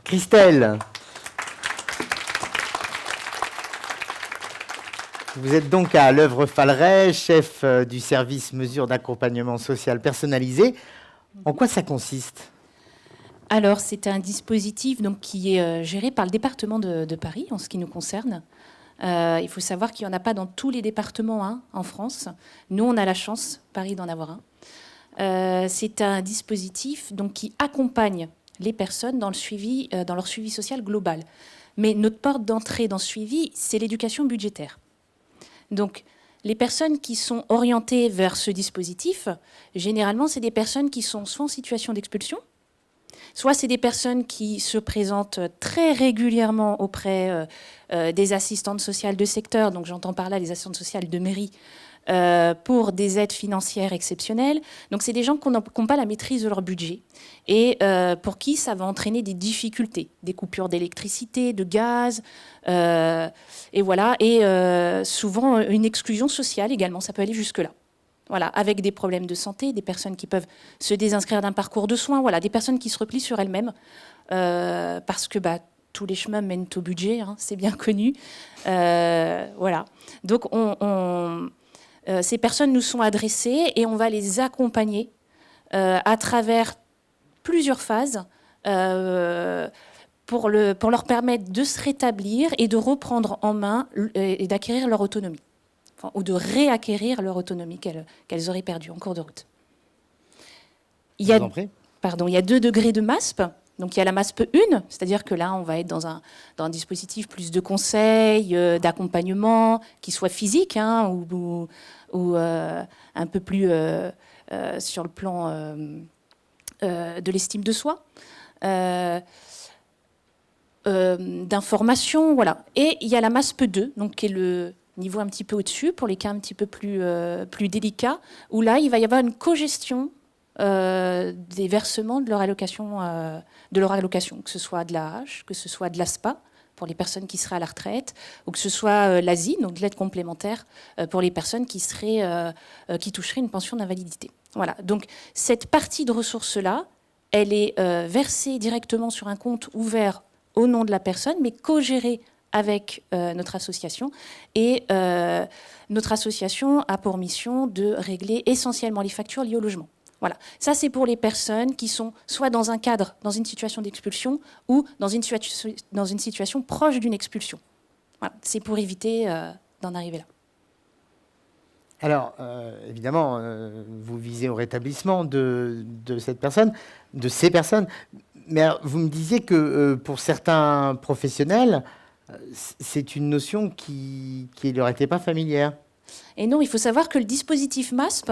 Christelle, vous êtes donc à l'œuvre Falleret, chef du service mesures d'accompagnement social personnalisé. En quoi ça consiste ? Alors, c'est un dispositif donc, qui est géré par le département de Paris, en ce qui nous concerne. Il faut savoir qu'il n'y en a pas dans tous les départements en France. Nous, on a la chance, Paris, d'en avoir un. C'est un dispositif donc, qui accompagne les personnes dans leur suivi social global. Mais notre porte d'entrée dans ce suivi, c'est l'éducation budgétaire. Donc, les personnes qui sont orientées vers ce dispositif, généralement, c'est des personnes qui sont soit en situation d'expulsion, soit c'est des personnes qui se présentent très régulièrement auprès des assistantes sociales de secteur, donc j'entends par là les assistantes sociales de mairie, pour des aides financières exceptionnelles. Donc c'est des gens qui n'ont pas la maîtrise de leur budget et pour qui ça va entraîner des difficultés, des coupures d'électricité, de gaz, et voilà, et souvent une exclusion sociale également, ça peut aller jusque-là. Voilà, avec des problèmes de santé, des personnes qui peuvent se désinscrire d'un parcours de soins, voilà, des personnes qui se replient sur elles-mêmes, parce que tous les chemins mènent au budget, c'est bien connu. Voilà. Donc, ces personnes nous sont adressées et on va les accompagner à travers plusieurs phases pour leur permettre de se rétablir et de reprendre en main et d'acquérir leur autonomie. Ou de réacquérir leur autonomie qu'elles auraient perdue en cours de route. Il y a 2 degrés de MASP. Donc il y a la MASP 1, c'est-à-dire que là, on va être dans un dispositif plus de conseil, d'accompagnement, qui soit physique ou un peu plus sur le plan de l'estime de soi, d'information, voilà. Et il y a la MASP 2, donc qui est le niveau un petit peu au-dessus, pour les cas un petit peu plus délicats, où là, il va y avoir une cogestion des versements de leur allocation, que ce soit de l'AH, que ce soit de l'ASPA, pour les personnes qui seraient à la retraite, ou que ce soit l'ASI, donc de l'aide complémentaire, pour les personnes qui toucheraient une pension d'invalidité. Voilà. Donc, cette partie de ressources-là, elle est versée directement sur un compte ouvert au nom de la personne, mais co-gérée avec notre association. Et notre association a pour mission de régler essentiellement les factures liées au logement. Voilà. Ça, c'est pour les personnes qui sont soit dans un cadre, dans une situation d'expulsion, ou dans une situation proche d'une expulsion. Voilà. C'est pour éviter d'en arriver là. Alors, évidemment, vous visez au rétablissement de cette personne, de ces personnes, mais vous me disiez que pour certains professionnels, c'est une notion qui ne leur était pas familière. Et non, il faut savoir que le dispositif MASP,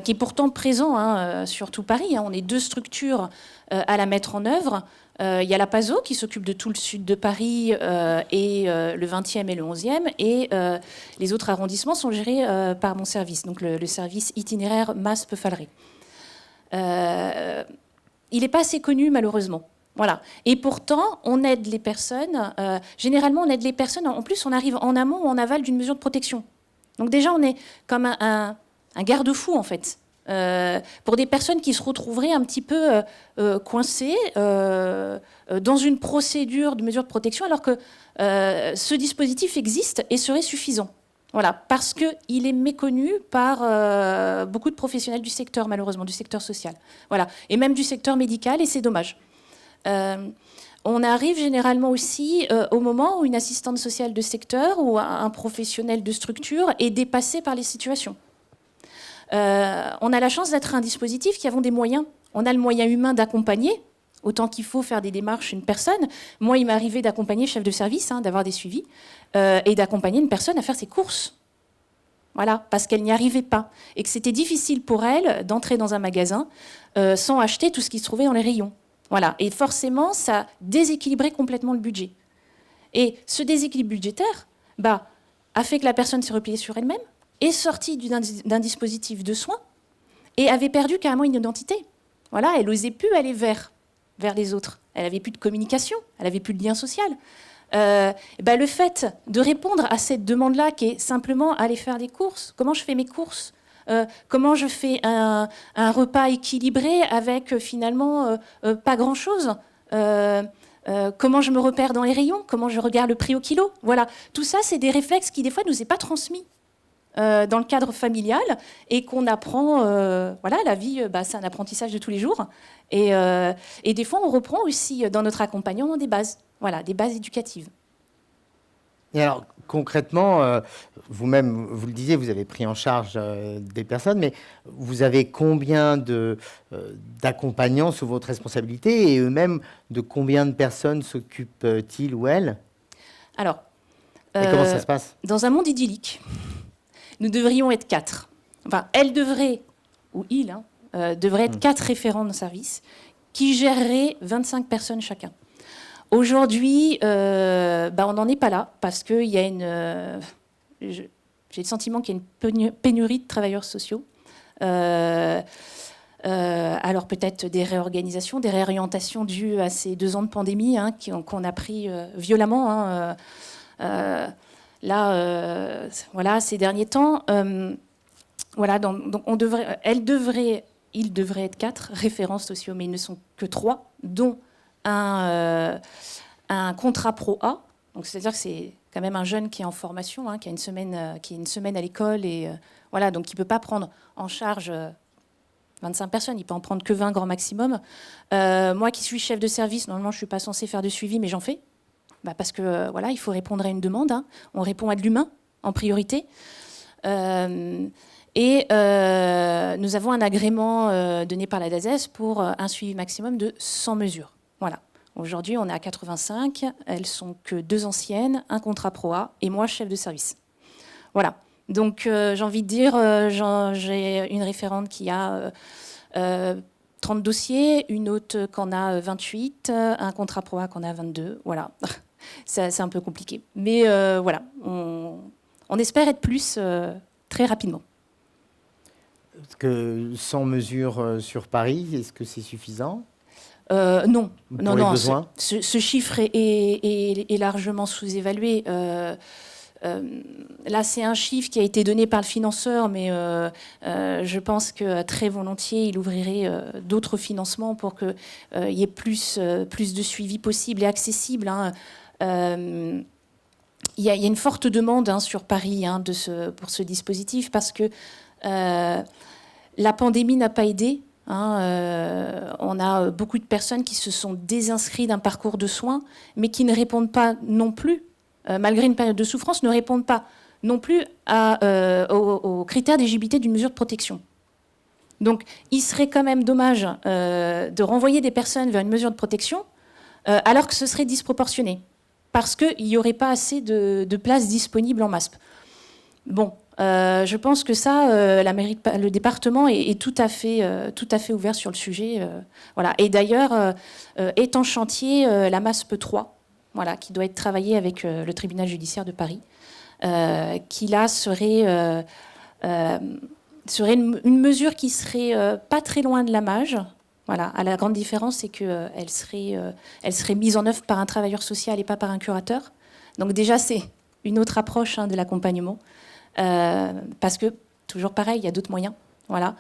qui est pourtant présent sur tout Paris, on est 2 structures à la mettre en œuvre. Il y a la PASO qui s'occupe de tout le sud de Paris et le 20e et le 11e. Et les autres arrondissements sont gérés par mon service, donc le service itinéraire MASP Falleret. Il n'est pas assez connu, malheureusement. Voilà. Et pourtant, on aide les personnes. Généralement, on aide les personnes. En plus, on arrive en amont ou en aval d'une mesure de protection. Donc déjà, on est comme un garde-fou, en fait, pour des personnes qui se retrouveraient un petit peu coincées dans une procédure de mesure de protection, alors que ce dispositif existe et serait suffisant. Voilà, parce qu'il est méconnu par beaucoup de professionnels du secteur, malheureusement, du secteur social. Voilà, et même du secteur médical, et c'est dommage. On arrive généralement aussi au moment où une assistante sociale de secteur ou un professionnel de structure est dépassé par les situations. On a la chance d'être un dispositif qui avons des moyens. On a le moyen humain d'accompagner, autant qu'il faut faire des démarches une personne. Moi, il m'est arrivé d'accompagner le chef de service, d'avoir des suivis, et d'accompagner une personne à faire ses courses. Voilà, parce qu'elle n'y arrivait pas. Et que c'était difficile pour elle d'entrer dans un magasin sans acheter tout ce qui se trouvait dans les rayons. Voilà. Et forcément, ça déséquilibrait complètement le budget. Et ce déséquilibre budgétaire a fait que la personne s'est repliée sur elle-même, est sortie d'un dispositif de soins et avait perdu carrément une identité. Voilà, elle n'osait plus aller vers les autres. Elle n'avait plus de communication, elle n'avait plus de lien social. Le fait de répondre à cette demande-là, qui est simplement aller faire des courses, comment je fais mes courses, comment je fais un repas équilibré avec finalement pas grand-chose, comment je me repère dans les rayons, comment je regarde le prix au kilo. Voilà, tout ça, c'est des réflexes qui, des fois, ne nous est pas transmis dans le cadre familial et qu'on apprend. Voilà, la vie, c'est un apprentissage de tous les jours. Et des fois, on reprend aussi dans notre accompagnement des bases. Voilà, des bases éducatives. Et alors, concrètement, vous-même, vous le disiez, vous avez pris en charge des personnes, mais vous avez combien d'accompagnants sous votre responsabilité et eux-mêmes, de combien de personnes s'occupent-ils ou elles? Alors, et comment ça se passe? Dans un monde idyllique, nous devrions être 4. Enfin, elle devrait, ou il, devrait être 4 référents de service qui géreraient 25 personnes chacun. Aujourd'hui, on n'en est pas là parce qu'il y a j'ai le sentiment qu'il y a une pénurie de travailleurs sociaux. Alors peut-être des réorganisations, des réorientations dues à ces 2 ans de pandémie qu'on a pris violemment. Voilà, ces derniers temps. Voilà, donc il devrait être 4 référents sociaux, mais ils ne sont que 3, dont un contrat Pro A. Donc c'est-à-dire que c'est quand même un jeune qui est en formation, qui a une semaine à l'école et voilà, donc il peut pas prendre en charge 25 personnes, il peut en prendre que 20 grand maximum. Moi qui suis chef de service, normalement je suis pas censée faire de suivi, mais j'en fais. Parce que voilà, il faut répondre à une demande. On répond à de l'humain en priorité. Nous avons un agrément donné par la DAZES pour un suivi maximum de 100 mesures. Voilà. Aujourd'hui, on est à 85. Elles sont que 2 anciennes, un contrat Pro A et moi, chef de service. Voilà. Donc, j'ai envie de dire, j'ai une référente qui a 30 dossiers, une autre qui en a 28, un contrat Pro A qui en a 22. Voilà. C'est un peu compliqué. Mais voilà, on espère être plus très rapidement. Parce que 100 mesures sur Paris, est-ce que c'est suffisant? Non. Pour les besoins ce chiffre est largement sous-évalué. Là, c'est un chiffre qui a été donné par le financeur, mais je pense que très volontiers, il ouvrirait d'autres financements pour qu'il y ait plus de suivi possible et accessible. Il y a une forte demande sur Paris pour ce dispositif parce que la pandémie n'a pas aidé. On a beaucoup de personnes qui se sont désinscrites d'un parcours de soins, mais qui ne répondent pas non plus, malgré une période de souffrance, ne répondent pas non plus aux critères d'éligibilité d'une mesure de protection. Donc, il serait quand même dommage de renvoyer des personnes vers une mesure de protection alors que ce serait disproportionné, parce qu'il n'y aurait pas assez de places disponibles en MASP. Bon. Je pense que ça, le département est tout à fait ouvert sur le sujet. Voilà. Et d'ailleurs, est en chantier la MASP 3, voilà, qui doit être travaillée avec le tribunal judiciaire de Paris, qui là serait une mesure qui serait pas très loin de la MAGE. Voilà. La grande différence, c'est qu'elle serait mise en œuvre par un travailleur social et pas par un curateur. Donc déjà, c'est une autre approche de l'accompagnement. Parce que, toujours pareil, il y a d'autres moyens. Voilà.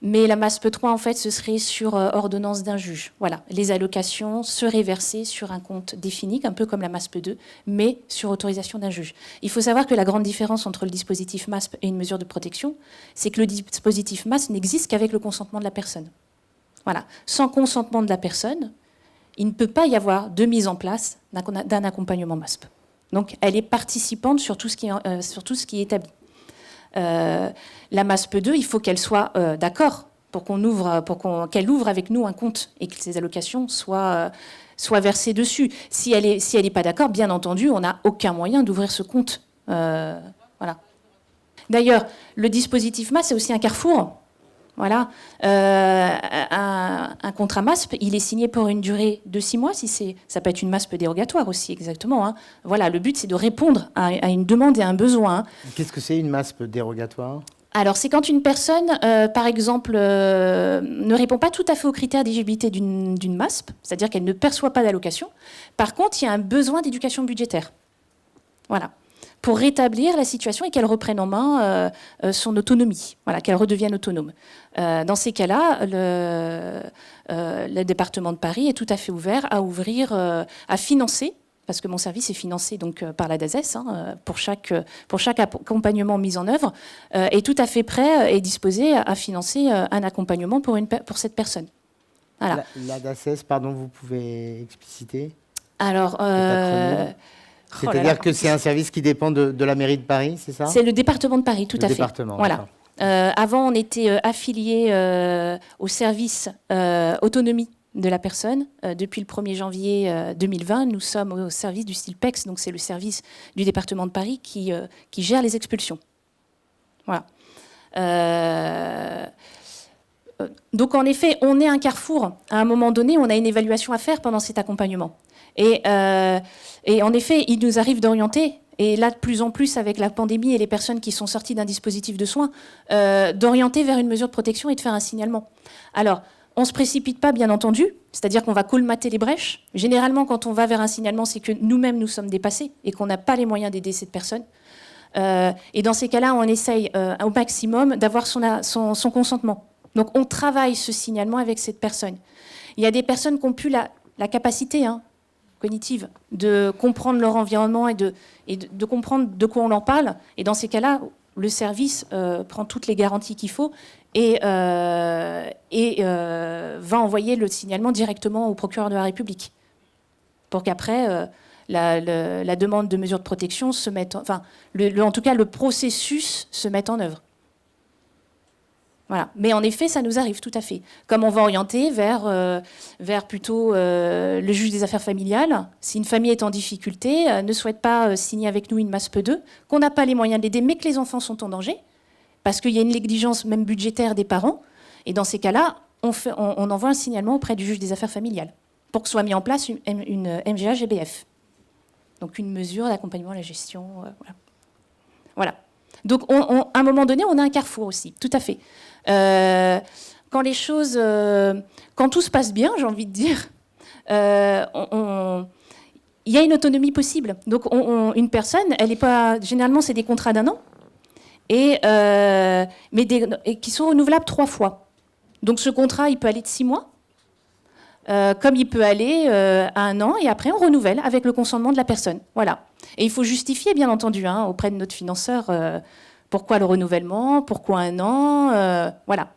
Mais la MASP 3, en fait, ce serait sur ordonnance d'un juge. Voilà. Les allocations seraient versées sur un compte défini, un peu comme la MASP 2, mais sur autorisation d'un juge. Il faut savoir que la grande différence entre le dispositif MASP et une mesure de protection, c'est que le dispositif MASP n'existe qu'avec le consentement de la personne. Voilà. Sans consentement de la personne, il ne peut pas y avoir de mise en place d'un accompagnement MASP. Donc, elle est participante sur tout ce qui est établi. La MASP 2, il faut qu'elle soit d'accord pour qu'elle ouvre avec nous un compte et que ces allocations soient versées dessus. Si elle est pas d'accord, bien entendu, on n'a aucun moyen d'ouvrir ce compte. Voilà. D'ailleurs, le dispositif MASP, c'est aussi un carrefour. Voilà. Un contrat MASP, il est signé pour une durée de 6 mois. Ça peut être une MASP dérogatoire aussi, exactement. Voilà, le but, c'est de répondre à une demande et à un besoin. Qu'est-ce que c'est une MASP dérogatoire ? Alors, c'est quand une personne, par exemple, ne répond pas tout à fait aux critères d'éligibilité d'une MASP, c'est-à-dire qu'elle ne perçoit pas d'allocation. Par contre, il y a un besoin d'éducation budgétaire. Voilà. pour rétablir la situation et qu'elle reprenne en main son autonomie, voilà, qu'elle redevienne autonome. Dans ces cas-là, le département de Paris est tout à fait ouvert à ouvrir, à financer, parce que mon service est financé donc par la DASES, pour chaque accompagnement mis en œuvre, est tout à fait prêt et disposé à financer un accompagnement pour cette personne. Voilà. La DASES, pardon, vous pouvez expliciter? Alors, c'est-à-dire que c'est un service qui dépend de la mairie de Paris, c'est ça? C'est le département de Paris, tout à fait. Département, voilà. Avant, on était affilié au service autonomie de la personne. Depuis le 1er janvier 2020, nous sommes au service du STILPEX, donc c'est le service du département de Paris qui gère les expulsions. Voilà. Donc en effet, on est un carrefour. À un moment donné, on a une évaluation à faire pendant cet accompagnement. Et en effet, il nous arrive d'orienter, et là de plus en plus avec la pandémie et les personnes qui sont sorties d'un dispositif de soins, d'orienter vers une mesure de protection et de faire un signalement. Alors, on ne se précipite pas, bien entendu, c'est-à-dire qu'on va colmater les brèches. Généralement, quand on va vers un signalement, c'est que nous-mêmes, nous sommes dépassés et qu'on n'a pas les moyens d'aider cette personne. Et dans ces cas-là, on essaye au maximum d'avoir son consentement. Donc, on travaille ce signalement avec cette personne. Il y a des personnes qui ont pu la capacité cognitive de comprendre leur environnement et de comprendre de quoi on leur parle. Et dans ces cas-là, le service prend toutes les garanties qu'il faut et va envoyer le signalement directement au procureur de la République pour qu'après la demande de mesures de protection se mette, en tout cas le processus se mette en œuvre. Voilà. Mais en effet, ça nous arrive tout à fait. Comme on va orienter vers plutôt le juge des affaires familiales, si une famille est en difficulté, ne souhaite pas signer avec nous une MASP 2, qu'on n'a pas les moyens de l'aider, mais que les enfants sont en danger, parce qu'il y a une négligence même budgétaire des parents, et dans ces cas-là, on envoie un signalement auprès du juge des affaires familiales, pour que soit mis en place une MGA-GBF. Donc une mesure d'accompagnement à la gestion. Voilà. Donc à un moment donné, on a un carrefour aussi, tout à fait. Quand les choses, quand tout se passe bien, j'ai envie de dire, il y a une autonomie possible. Donc une personne, elle est pas, généralement c'est des contrats d'1 an, et qui sont renouvelables 3 fois. Donc ce contrat, il peut aller de 6 mois, comme il peut aller à 1 an, et après on renouvelle avec le consentement de la personne. Voilà. Et il faut justifier, bien entendu, auprès de notre financeur, pourquoi le renouvellement, pourquoi 1 an, voilà.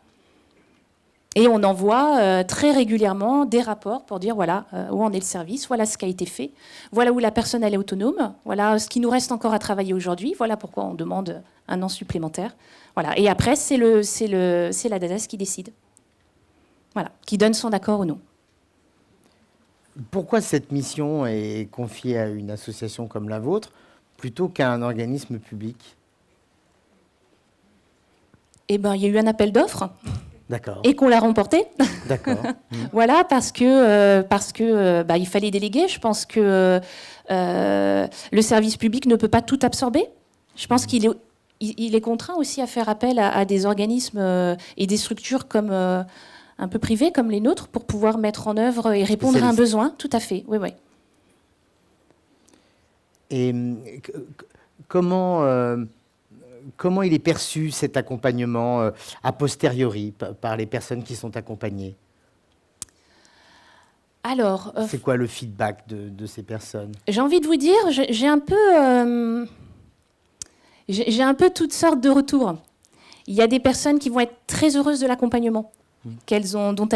Et on envoie très régulièrement des rapports pour dire voilà où en est le service, voilà ce qui a été fait, voilà où la personne elle est autonome, voilà ce qui nous reste encore à travailler aujourd'hui, voilà pourquoi on demande 1 an supplémentaire. Voilà. Et après, c'est la DASES qui décide. Voilà, qui donne son accord ou non. Pourquoi cette mission est confiée à une association comme la vôtre plutôt qu'à un organisme public? Eh bien, il y a eu un appel d'offres. D'accord. Et qu'on l'a remporté. D'accord. Voilà, parce que il fallait déléguer. Je pense que le service public ne peut pas tout absorber. Je pense qu'il est contraint aussi à faire appel à des organismes et des structures comme un peu privées comme les nôtres pour pouvoir mettre en œuvre et répondre à un besoin. Tout à fait, oui, oui. Et comment il est perçu cet accompagnement a posteriori par les personnes qui sont accompagnées? Alors, c'est quoi le feedback de ces personnes? J'ai envie de vous dire, j'ai un peu toutes sortes de retours. Il y a des personnes qui vont être très heureuses de l'accompagnement dont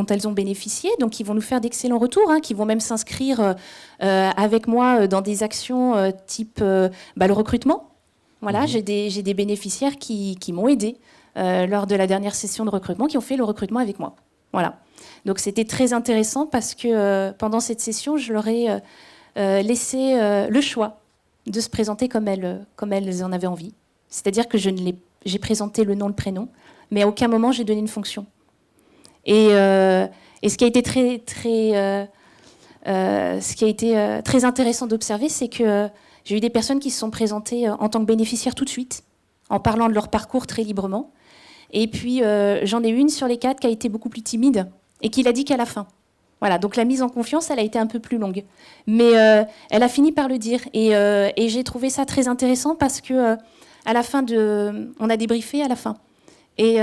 elles ont bénéficié, donc qui vont nous faire d'excellents retours, qui vont même s'inscrire avec moi dans des actions type le recrutement. Voilà, j'ai des bénéficiaires qui m'ont aidé lors de la dernière session de recrutement, qui ont fait le recrutement avec moi. Voilà. Donc c'était très intéressant parce que pendant cette session, je leur ai laissé le choix de se présenter comme elles en avaient envie. C'est-à-dire que j'ai présenté le nom, le prénom, mais à aucun moment j'ai donné une fonction. Et ce qui a été très intéressant d'observer, c'est que j'ai eu des personnes qui se sont présentées en tant que bénéficiaires tout de suite, en parlant de leur parcours très librement. Et puis j'en ai une sur les 4 qui a été beaucoup plus timide et qui l'a dit qu'à la fin. Voilà, donc la mise en confiance, elle a été un peu plus longue. Mais elle a fini par le dire. Et j'ai trouvé ça très intéressant parce que à la fin on a débriefé à la fin. Et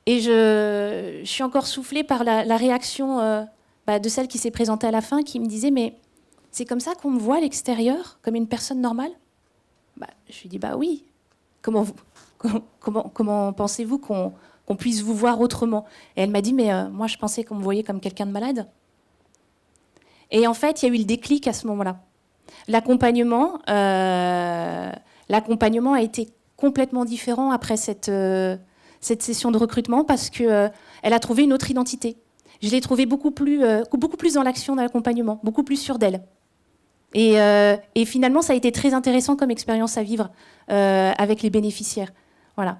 je suis encore soufflée par la réaction de celle qui s'est présentée à la fin, qui me disait « Mais c'est comme ça qu'on me voit à l'extérieur, comme une personne normale ?» Je lui dis « Bah oui. Comment pensez-vous qu'on puisse vous voir autrement ?» Et elle m'a dit « Mais moi, je pensais qu'on me voyait comme quelqu'un de malade. » Et en fait, il y a eu le déclic à ce moment-là. L'accompagnement a été complètement différent après cette session de recrutement parce qu'elle a trouvé une autre identité. Je l'ai trouvée beaucoup plus dans l'action de l'accompagnement, beaucoup plus sûre d'elle. Et finalement, ça a été très intéressant comme expérience à vivre avec les bénéficiaires. Voilà.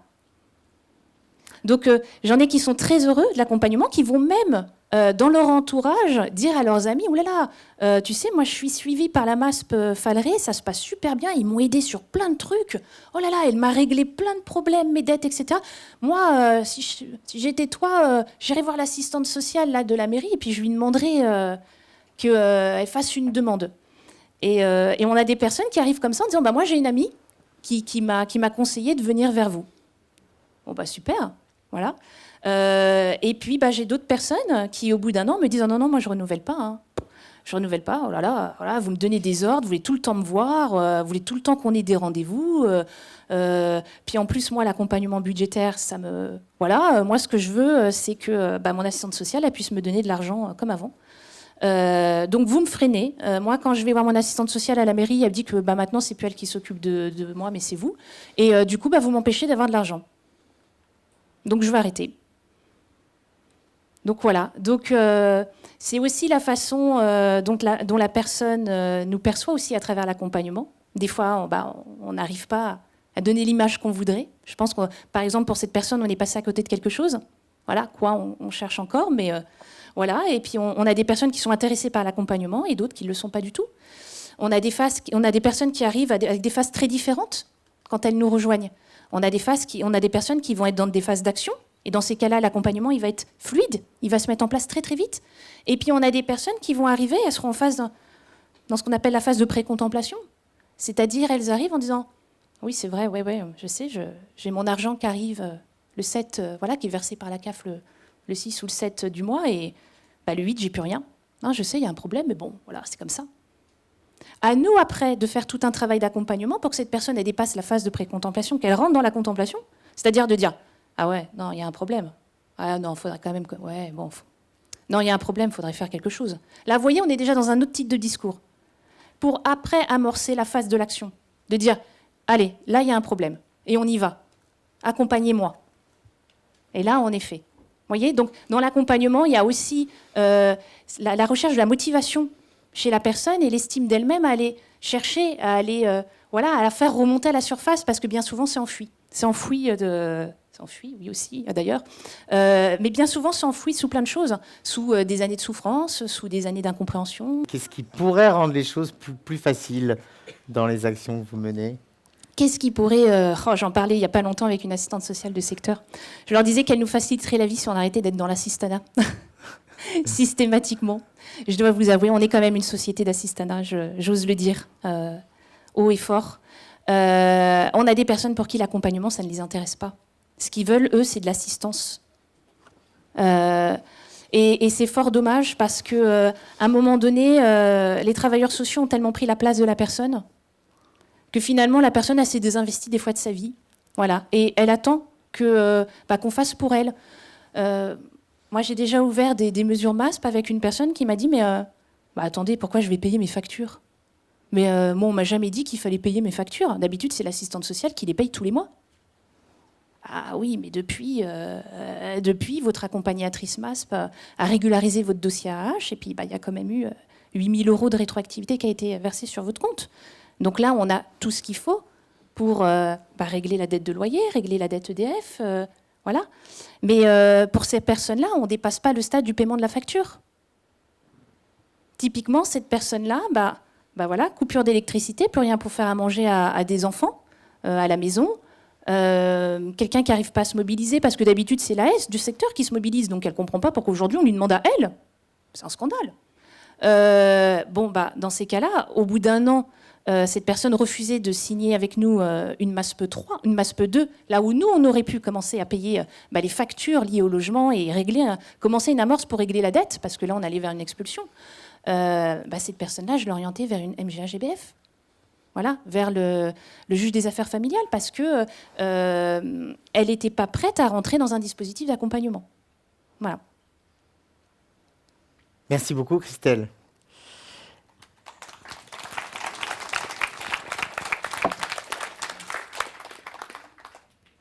Donc, j'en ai qui sont très heureux de l'accompagnement, qui vont même, dans leur entourage, dire à leurs amis « Oh là là, tu sais, moi, je suis suivie par la MASP Falleret, ça se passe super bien, ils m'ont aidé sur plein de trucs. Oh là là, elle m'a réglé plein de problèmes, mes dettes, etc. Moi, si j'étais toi, j'irais voir l'assistante sociale là, de la mairie et puis je lui demanderais qu'elle fasse une demande. » Et on a des personnes qui arrivent comme ça en disant « Moi, j'ai une amie qui m'a conseillé de venir vers vous. » Bon, super. Voilà. Et puis, j'ai d'autres personnes qui, au bout d'un an, me disent « Non, moi, je renouvelle pas. Hein. Je renouvelle pas. Oh là là, voilà, vous me donnez des ordres, vous voulez tout le temps me voir, vous voulez tout le temps qu'on ait des rendez-vous. Puis en plus, moi, l'accompagnement budgétaire, ça me... Voilà, moi, ce que je veux, c'est que mon assistante sociale, elle puisse me donner de l'argent comme avant. Donc, vous me freinez. Moi, quand je vais voir mon assistante sociale à la mairie, elle me dit que maintenant, c'est plus elle qui s'occupe de moi, mais c'est vous. Et du coup, vous m'empêchez d'avoir de l'argent. Donc, je vais arrêter. Donc, voilà. Donc, c'est aussi la façon dont la personne nous perçoit aussi à travers l'accompagnement. Des fois, on n'arrive pas à donner l'image qu'on voudrait. Je pense que, par exemple, pour cette personne, on est passé à côté de quelque chose. Voilà, quoi, on cherche encore, mais voilà. Et puis, on a des personnes qui sont intéressées par l'accompagnement et d'autres qui ne le sont pas du tout. On a des personnes qui arrivent avec des phases très différentes quand elles nous rejoignent. On a des personnes qui vont être dans des phases d'action. Et dans ces cas-là, l'accompagnement, il va être fluide. Il va se mettre en place très, très vite. Et puis, on a des personnes qui vont arriver, elles seront en phase dans ce qu'on appelle la phase de pré-contemplation. C'est-à-dire, elles arrivent en disant « Oui, c'est vrai, ouais, je sais, j'ai mon argent qui arrive le 7, qui est versé par la CAF le 6 ou le 7 du mois. Et le 8, j'ai plus rien. Non, je sais, il y a un problème, mais bon, voilà, c'est comme ça. » À nous, après, de faire tout un travail d'accompagnement pour que cette personne elle dépasse la phase de pré-contemplation, qu'elle rentre dans la contemplation. C'est-à-dire de dire « Ah ouais, non, il y a un problème. Ah non, il faudrait quand même que... Ouais, bon... Non, il y a un problème, il faudrait faire quelque chose. » Là, vous voyez, on est déjà dans un autre type de discours. Pour après amorcer la phase de l'action. De dire « Allez, là, il y a un problème. Et on y va. Accompagnez-moi. » Et là, on est fait. Vous voyez, donc, dans l'accompagnement, il y a aussi la recherche de la motivation chez la personne et l'estime d'elle-même à aller chercher, à la faire remonter à la surface, parce que bien souvent, c'est enfoui. C'est enfoui, oui aussi, d'ailleurs. Mais bien souvent, c'est enfoui sous plein de choses. Sous des années de souffrance, sous des années d'incompréhension. Qu'est-ce qui pourrait rendre les choses plus faciles dans les actions que vous menez ? Qu'est-ce qui pourrait... j'en parlais il n'y a pas longtemps avec une assistante sociale de secteur. Je leur disais qu'elle nous faciliterait la vie si on arrêtait d'être dans l'assistanat. Systématiquement. Je dois vous avouer, on est quand même une société d'assistanat, j'ose le dire, haut et fort. On a des personnes pour qui l'accompagnement, ça ne les intéresse pas. Ce qu'ils veulent, eux, c'est de l'assistance. Et c'est fort dommage parce qu'à un moment donné, les travailleurs sociaux ont tellement pris la place de la personne que finalement, la personne, elle s'est désinvestie des fois de sa vie. Voilà. Et elle attend qu'on fasse pour elle. Moi, j'ai déjà ouvert des mesures MASP avec une personne qui m'a dit « Mais attendez, pourquoi je vais payer mes factures ? Mais moi, on m'a jamais dit qu'il fallait payer mes factures. D'habitude, c'est l'assistante sociale qui les paye tous les mois. » Ah oui, mais depuis, votre accompagnatrice MASP a régularisé votre dossier AH et puis il y a quand même eu 8 000 € de rétroactivité qui a été versée sur votre compte. Donc là, on a tout ce qu'il faut pour régler la dette de loyer, régler la dette EDF, voilà. Mais pour ces personnes-là, on ne dépasse pas le stade du paiement de la facture. Typiquement, cette personne-là, voilà, coupure d'électricité, plus rien pour faire à manger à des enfants à la maison. Quelqu'un qui n'arrive pas à se mobiliser, parce que d'habitude, c'est l'AS du secteur qui se mobilise, donc elle ne comprend pas pourquoi aujourd'hui on lui demande à elle C'est un scandale. Dans ces cas-là, au bout d'un an, cette personne refusait de signer avec nous une MASPE 3, une MASPE 2, là où nous, on aurait pu commencer à payer les factures liées au logement et commencer une amorce pour régler la dette, parce que là, on allait vers une expulsion. Cette personne-là, je l'orientais vers une MGA-GBF. Voilà, vers le juge des affaires familiales, parce que elle n'était pas prête à rentrer dans un dispositif d'accompagnement. Voilà. Merci beaucoup, Christelle.